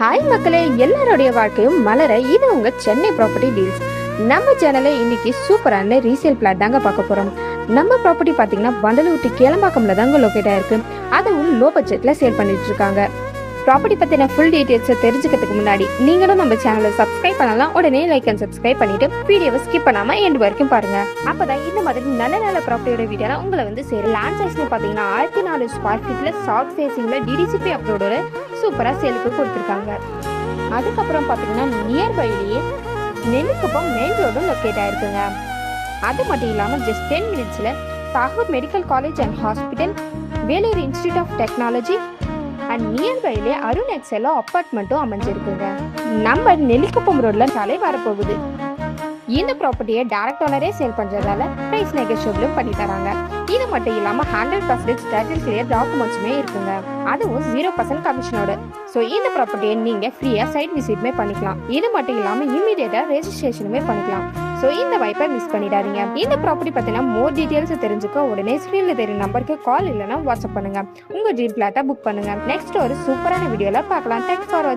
Hi மக்களே, எல்லாருடைய வாழ்க்கையும் மலர இது உங்க சென்னை ப்ராப்பர்ட்டி டீல்ஸ். நம்ம சேனல்ல இன்னைக்கு சூப்பரான ரீசேல் பிளாட் தாங்க பார்க்க போறோம். நம்ம ப்ராப்பர்ட்டி பாத்தீங்கன்னா வண்டலூர் டு கேளம்பாக்கம்ல தாங்க லொகேட் ஆயிருக்கு. அதுவும் லோ பட்ஜெட்ல சேல் பண்ணிட்டு இருக்காங்க. ப்ராப்பர்ட்டி பத்தின ஃபுல் டீடைல்ஸை தெரிஞ்சுக்கிறதுக்கு முன்னாடி நீங்களும் நம்ம சேனலை சப்ஸ்கிரைப் பண்ணலாம். உடனே லைக் அண்ட் சப்ஸ்கிரைப் பண்ணிட்டு வீடியோவை ஸ்கிப் பண்ணாம எண்ட் வரைக்கும் பாருங்க. அப்பதான் இந்த மாதிரி நல்ல நல்ல ப்ராப்பர்ட்டியோட வீடியோல உங்களை வந்து சேரும். லேண்ட் சைஸ்னு பாத்தீங்கன்னா 1004 ஸ்கொயர் ஃபீட்ல சவுத் ஃபேசிங்ல டிடிசிபி அப்ரோடோட சூப்பரா சேலுக்கு கொடுத்துருக்காங்க. அதுக்கப்புறம் பாத்தீங்கன்னா நியர்பைலேயே நெல்லிக்குப்பம் மெயின் ரோடும் லொக்கேட் ஆயிருக்குங்க. அது மட்டும் இல்லாம ஜஸ்ட் 10 மினிட்ஸ்ல Tagore medical college and hospital, Vellore institute of technology and நியர்பைலே அருண் எக்ஸலோ அப்பார்ட்மெண்ட்டும் அமைஞ்சிருக்குங்க. நம்ம நெல்லிக்குப்பம் ரோட்ல சாலை வரப்போகுது. இந்த ப்ராப்பர்ட்டியை டைரக்ட் ஓனரே சேல் பண்றதால பிரைஸ் நெகோஷியபிளும் பண்ணி தராங்க. இது மட்டும் இல்லாம 100% டைட்டில் கிளியர் டாக்குமெண்ட்ஸுமே இருக்குங்க. அதுவும் 0% கமிஷனோட. ஸோ இந்த ப்ராப்பர்ட்டியை நீங்க ஃப்ரீயா சைட் விசிட்மே பண்ணிக்கலாம். இது மட்டும் இல்லாம இமீடியட்டா ரெஜிஸ்ட்ரேஷனுமே பண்ணிக்கலாம். ஸோ இந்த வாய்ப்பை மிஸ் பண்ணிடாதீங்க. இந்த ப்ராப்பர்ட்டி பத்தின மோர் டீடைல்ஸ் தெரிஞ்சுக்க உடனே ஸ்கிரீன்ல தெரியும் நம்பருக்கு கால் இல்லைன்னா வாட்ஸ்அப் பண்ணுங்க. உங்க ட்ரீம் பிளாட்டை புக் பண்ணுங்க. நெக்ஸ்ட் ஒரு சூப்பரான வீடியோல பார்க்கலாம். தேங்க்ஸ் ஃபார் வாட்சிங்.